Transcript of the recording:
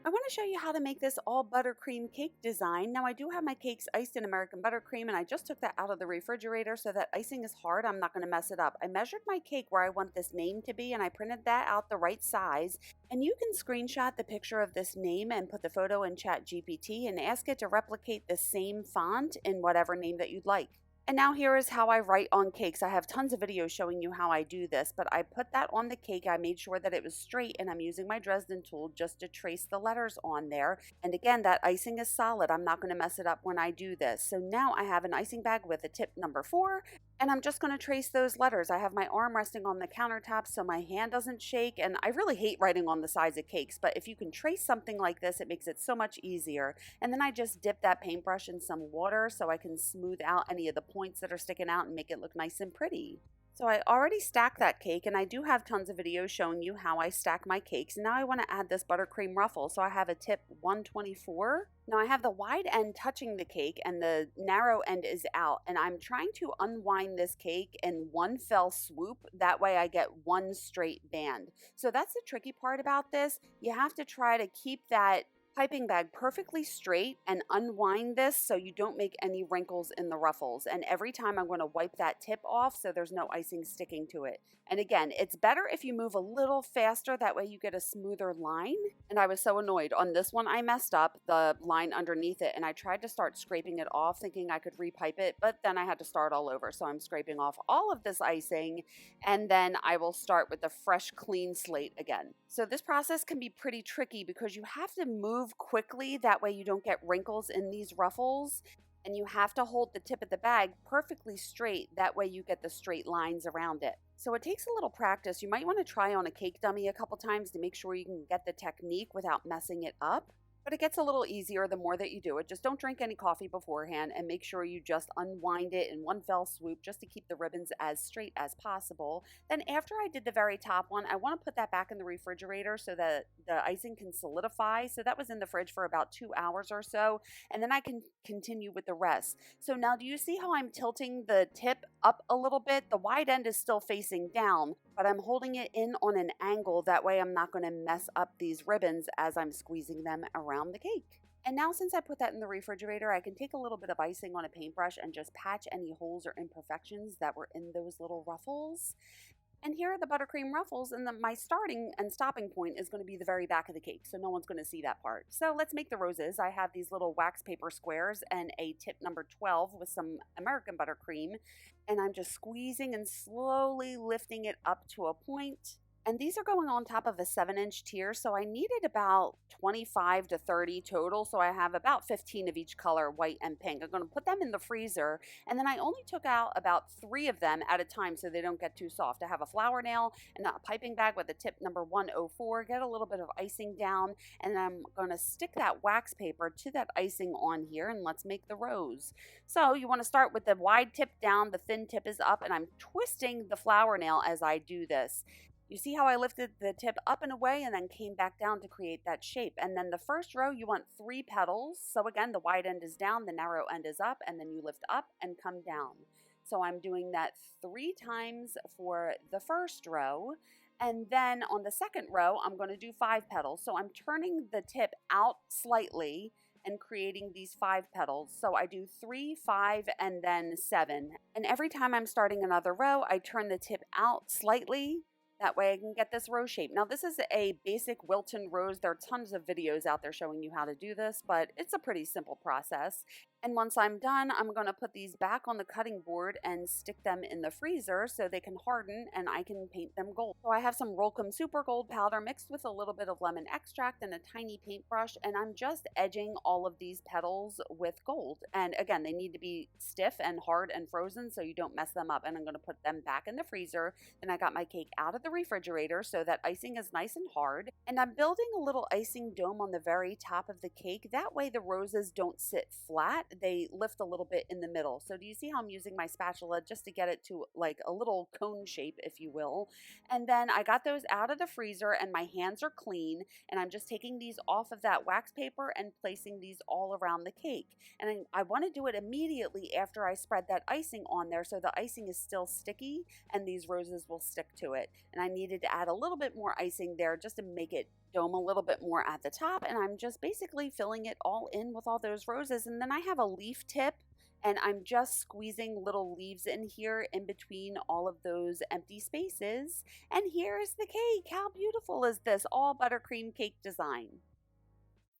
I want to show you how to make this all buttercream cake design. Now I do have my cakes iced in American buttercream and I just took that out of the refrigerator so that icing is hard. I'm not going to mess it up. I measured my cake where I want this name to be and I printed that out the right size. And you can screenshot the picture of this name and put the photo in ChatGPT and ask it to replicate the same font in whatever name that you'd like. And now here is how I write on cakes. I have tons of videos showing you how I do this, but I put that on the cake. I made sure that it was straight and I'm using my Dresden tool just to trace the letters on there. And again, that icing is solid. I'm not going to mess it up when I do this. So now I have an icing bag with a tip number 4 and I'm just going to trace those letters. I have my arm resting on the countertop so my hand doesn't shake. And I really hate writing on the sides of cakes, but if you can trace something like this, it makes it so much easier. And then I just dip that paintbrush in some water so I can smooth out any of the points that are sticking out and make it look nice and pretty. So I already stacked that cake and I do have tons of videos showing you how I stack my cakes. Now I want to add this buttercream ruffle. So I have a tip 124. Now I have the wide end touching the cake and the narrow end is out, and I'm trying to unwind this cake in one fell swoop. That way I get one straight band. So that's the tricky part about this. You have to try to keep that piping bag perfectly straight and unwind this so you don't make any wrinkles in the ruffles. And every time I'm going to wipe that tip off so there's no icing sticking to it. And again, it's better if you move a little faster, that way you get a smoother line. And I was so annoyed. On this one I messed up the line underneath it and I tried to start scraping it off thinking I could repipe it, but then I had to start all over. So I'm scraping off all of this icing and then I will start with a fresh clean slate again. So this process can be pretty tricky because you have to move quickly, that way you don't get wrinkles in these ruffles, and you have to hold the tip of the bag perfectly straight, that way you get the straight lines around it. So it takes a little practice. You might want to try on a cake dummy a couple times to make sure you can get the technique without messing it up. But it gets a little easier the more that you do it. Just don't drink any coffee beforehand and make sure you just unwind it in one fell swoop just to keep the ribbons as straight as possible. Then after I did the very top one, I want to put that back in the refrigerator so that the icing can solidify. So that was in the fridge for about 2 hours or so. And then I can continue with the rest. So now do you see how I'm tilting the tip up a little bit? The wide end is still facing down, but I'm holding it in on an angle. That way I'm not going to mess up these ribbons as I'm squeezing them around the cake. And now since I put that in the refrigerator, I can take a little bit of icing on a paintbrush and just patch any holes or imperfections that were in those little ruffles. And here are the buttercream ruffles, and my starting and stopping point is going to be the very back of the cake, so no one's going to see that part. So let's make the roses. I have these little wax paper squares and a tip number 12 with some American buttercream, and I'm just squeezing and slowly lifting it up to a point. And these are going on top of a 7-inch tier, so I needed about 25 to 30 total, so I have about 15 of each color, white and pink. I'm going to put them in the freezer, and then I only took out about 3 of them at a time so they don't get too soft. I have a flour nail and a piping bag with a tip number 104, get a little bit of icing down, and I'm going to stick that wax paper to that icing on here, and let's make the rose. So you want to start with the wide tip down, the thin tip is up, and I'm twisting the flour nail as I do this. You see how I lifted the tip up and away and then came back down to create that shape. And then the first row, you want 3 petals. So again, the wide end is down, the narrow end is up, and then you lift up and come down. So I'm doing that 3 times for the first row. And then on the second row, I'm going to do 5 petals. So I'm turning the tip out slightly and creating these 5 petals. So I do 3, 5, and then 7. And every time I'm starting another row, I turn the tip out slightly. That way I can get this rose shape. Now this is a basic Wilton rose. There are tons of videos out there showing you how to do this, but it's a pretty simple process. And once I'm done, I'm going to put these back on the cutting board and stick them in the freezer so they can harden and I can paint them gold. So I have some Rolcom Super Gold powder mixed with a little bit of lemon extract and a tiny paintbrush, and I'm just edging all of these petals with gold. And again, they need to be stiff and hard and frozen so you don't mess them up. And I'm going to put them back in the freezer. Then I got my cake out of the refrigerator so that icing is nice and hard. And I'm building a little icing dome on the very top of the cake. That way the roses don't sit flat. They lift a little bit in the middle. So do you see how I'm using my spatula just to get it to like a little cone shape, if you will? And then I got those out of the freezer and my hands are clean, and I'm just taking these off of that wax paper and placing these all around the cake. And I want to do it immediately after I spread that icing on there so the icing is still sticky and these roses will stick to it. And I needed to add a little bit more icing there just to make it dome a little bit more at the top, and I'm just basically filling it all in with all those roses. And then I have a leaf tip, and I'm just squeezing little leaves in here in between all of those empty spaces. And here is the cake. How beautiful is this all buttercream cake design?